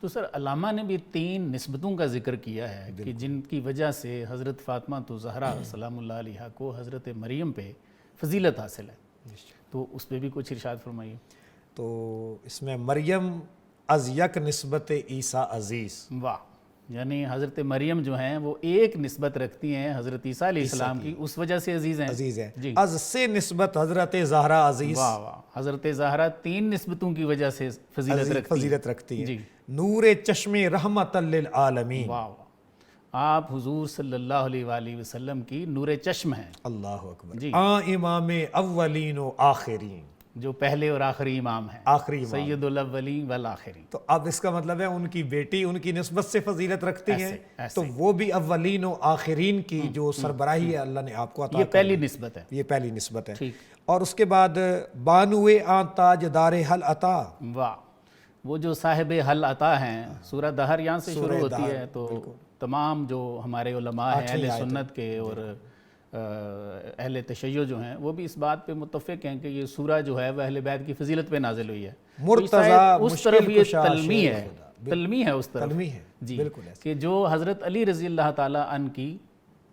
تو سر علامہ نے بھی 3 نسبتوں کا ذکر کیا ہے کہ جن کی وجہ سے حضرت فاطمہ الزہرا سلام اللہ علیہا کو حضرت مریم پہ فضیلت حاصل ہے، تو اس پہ بھی کچھ ارشاد فرمائیے۔ تو اس میں مریم از یک نسبت عیسیٰ عزیز، واہ، یعنی حضرت مریم جو ہیں وہ ایک نسبت رکھتی ہیں حضرت عیسیٰ علیہ السلام کی، اس وجہ سے عزیز ہیں۔ عزیز ہے۔ جی، از سے نسبت حضرت زہرا عزیز، واہ واہ، حضرت زہرا 3 نسبتوں کی وجہ سے فضیلت رکھتی ہے۔ ہے۔ جی، نور چشم رحمت للعالمین، واہ واہ، آپ حضور صلی اللہ علیہ وآلہ وسلم کی نور چشم ہیں، اللہ اکبر۔ جی، امام اولین و آخرین، جو پہلے اور آخری امام ہیں، آخری امام۔ سید الاولین والآخرین۔ تو اب اس کا مطلب ہے ان کی بیٹی ان کی نسبت سے فضیلت رکھتی ہیں، ایسے تو وہ بھی اولین و آخرین کی جو سربراہی ہے اللہ نے آپ کو عطا یہ کر پہلی نسبت ہے۔ یہ پہلی نسبت ہے۔ ٹھیک، اور اس کے بعد بانوے آن تاج دار حل عطا، واہ، وہ جو صاحب حل عطا ہیں، سورہ دہر یہاں سے شروع ہوتی ہے، تو تمام جو ہمارے علماء ہیں اہل سنت کے اور اہل تشیع جو ہیں وہ بھی اس بات پہ متفق ہیں کہ یہ سورہ جو ہے وہ اہل بیت کی فضیلت پہ نازل ہوئی ہے۔ مرتضیٰ اس طرف مشکل یہ کشا تلمی شیر ہے، خدا، تلمی ہے اس طرف، تلمی ہے، جی، بالکل ایسے۔ کہ جو حضرت علی رضی اللہ تعالیٰ عنہ کی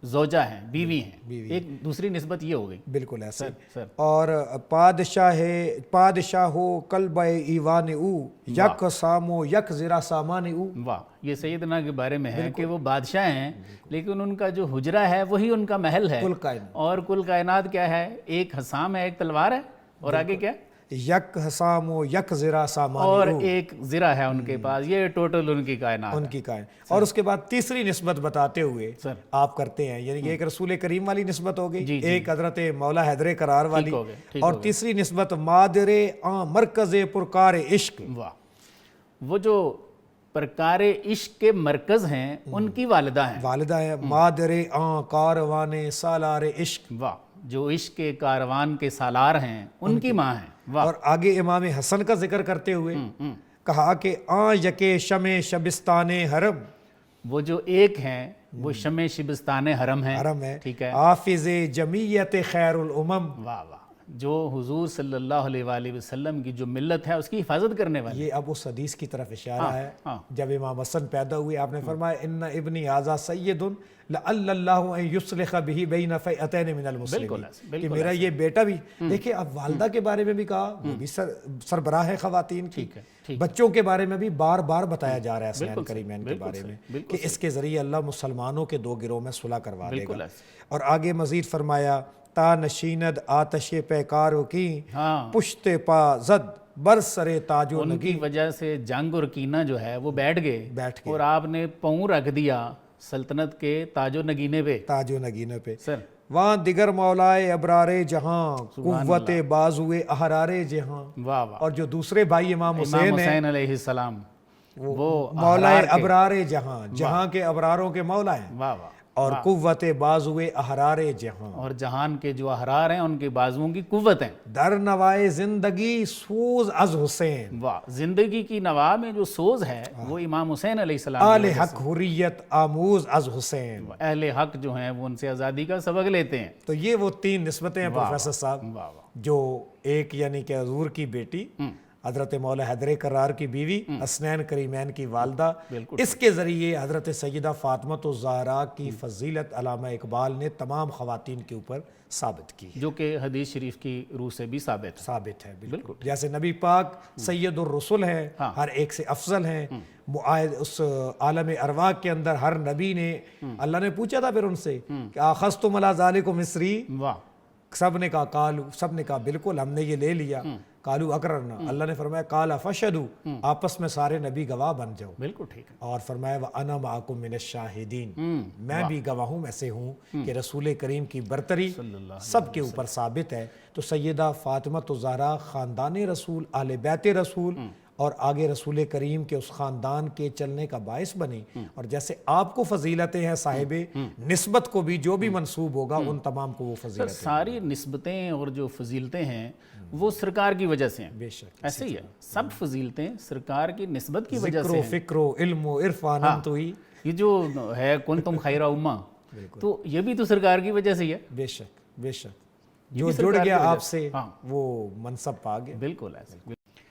زوجہ ہیں، بیوی ہیں، ایک دوسری نسبت یہ ہو گئی۔ بالکل ایسے۔ سر، اور پادشاہ ہو قلب ایوان او، یک سامو یک زرا سامان او، واہ، یہ سیدنا کے بارے میں ہے کہ وہ بادشاہ ہیں لیکن ان کا جو حجرہ ہے وہی ان کا محل ہے، کل کائنات، اور کل کائنات کیا ہے؟ ایک حسام ہے، ایک تلوار ہے، اور آگے کیا؟ یک حسام و یک زرا سامان اور ایک زرہ ہے ان کے پاس، یہ ٹوٹل ان کی کائنات ان ہے۔ کی کائنات۔ اور اس کے بعد تیسری نسبت بتاتے ہوئے سر، آپ کرتے ہیں، یعنی کہ ایک رسول کریم والی نسبت ہو جی، گئی، جی، ایک حضرت مولا حیدر قرار والی، ہو گئے، ٹھیک اور ہو گئے۔ تیسری نسبت مادر مرکز پرکار عشق، واہ، وہ جو پرکار عشق کے مرکز ہیں ان کی والدہ ہیں، والدہ ہے مادر کاروان سالار عشق، واہ، جو عشق کے کاروان کے سالار ہیں ان کی ماں ہیں، واہ، اور آگے امام حسن کا ذکر کرتے ہوئے کہا کہ یکے شمع شبستان حرم، وہ جو ایک ہیں وہ شمع شبستان حرم ہیں، حرم ہے، ٹھیک ہے، حافظ جمعیت خیر الامم، واہ واہ، جو حضور صلی اللہ علیہ وآلہ وسلم کی جو ملت ہے اس کی حفاظت کرنے والی۔ یہ اب اس حدیث کی طرف اشارہ ہے ہاں، جب امام حسن پیدا ہوئے، آپ نے فرمایا ان ابنی ھذا سید لعل اللہ ان یصلح بہ بین فئتین من المسلمین، کہ میرا یہ بیٹا بھی، دیکھیں اب والدہ کے بارے میں بھی کہا، وہ بھی سربراہ ہے خواتین کی، بچوں کے بارے میں بھی بار بار بتایا جا رہا ہے اسنین کریمین کے بارے میں کہ اس کے ذریعے اللہ مسلمانوں کے 2 گروہ میں صلح کروا دے گا۔ اور آگے مزید فرمایا تا نشیند آتش پیکاروں کی پشت پا زد برسر تاج و ان کی وجہ سے جنگ اور کینہ جو ہے وہ بیٹھ گئے اور آپ نے پاؤں رکھ دیا سلطنت کے تاج و نگینے پہ، تاج و نگینے پہ۔ سر، وہاں دیگر مولائے ابرار جہاں قوت بازوئے احرار جہاں، واہ واہ، اور جو دوسرے بھائی امام حسین ہیں علیہ السلام وہ مولائے ابرار جہاں، جہاں کے ابراروں کے مولا ہیں، واہ واہ، اور قوت بازوئے احرار جہاں، اور جہان کے جو احرار ہیں ان کے بازوؤں کی قوت ہیں، در نوائے زندگی سوز از حسین، واہ، زندگی کی نوا میں جو سوز ہے وہ امام حسین علیہ السلام آل حق حریت آموز از حسین، اہل حق جو ہیں وہ ان سے آزادی کا سبق لیتے ہیں۔ تو یہ وہ 3 نسبتیں ہیں پروفیسر صاحب، واہ واہ، جو ایک یعنی کہ حضور کی بیٹی، حضرت مولا حیدر قرار کی بیوی، حسنین کریمین کی والدہ، اس کے ذریعے حضرت سیدہ فاطمہ الزہرا کی فضیلت علامہ اقبال نے تمام خواتین کے اوپر ثابت کی، جو کہ حدیث شریف کی روح سے بھی ثابت ہے بالکل۔ جیسے نبی پاک سید الرسل ہیں، ہر ایک سے افضل ہیں، اس عالم ارواح کے اندر ہر نبی نے، اللہ نے پوچھا تھا پھر ان سے کہ آخذتم علی ذالکم مصری، واہ، سب نے کہا قالو، سب نے کہا بالکل ہم نے یہ لے لیا، قالو اقررنا، اللہ نے فرمایا قال فشہدوا، آپس میں سارے نبی گواہ بن جاؤ، بالکل ٹھیک ہے، اور فرمایا وَأَنَا مَعَكُم مِّنَ الشَّاهِدِينَ، میں بھی گواہوں میں سے ہوں کہ رسول کریم کی برتری سب کے اوپر ثابت ہے۔ تو سیدہ فاطمہ الزہرا خاندان رسول، اہل بیت رسول، اور آگے رسول کریم کے اس خاندان کے چلنے کا باعث بنی، اور جیسے آپ کو فضیلتیں ہیں صاحب نسبت کو بھی جو بھی منسوب ہوگا ان تمام کو وہ فضیلتیں، ساری نسبتیں اور جو فضیلتیں ہیں وہ سرکار کی وجہ سے ہیں، بے شک ایسے ہی ہے، سب فضیلتیں سرکار کی نسبت کی وجہ ذکر سے و ہیں۔ فکر و علم و عرفان تو ہی، یہ جو ہے کنتم خیر امہ، تو یہ بھی تو سرکار کی وجہ سے ہی ہے، بے شک بے شک، جو جڑ گیا آپ سے وہ منصب پا گیا، بالکل ایسے۔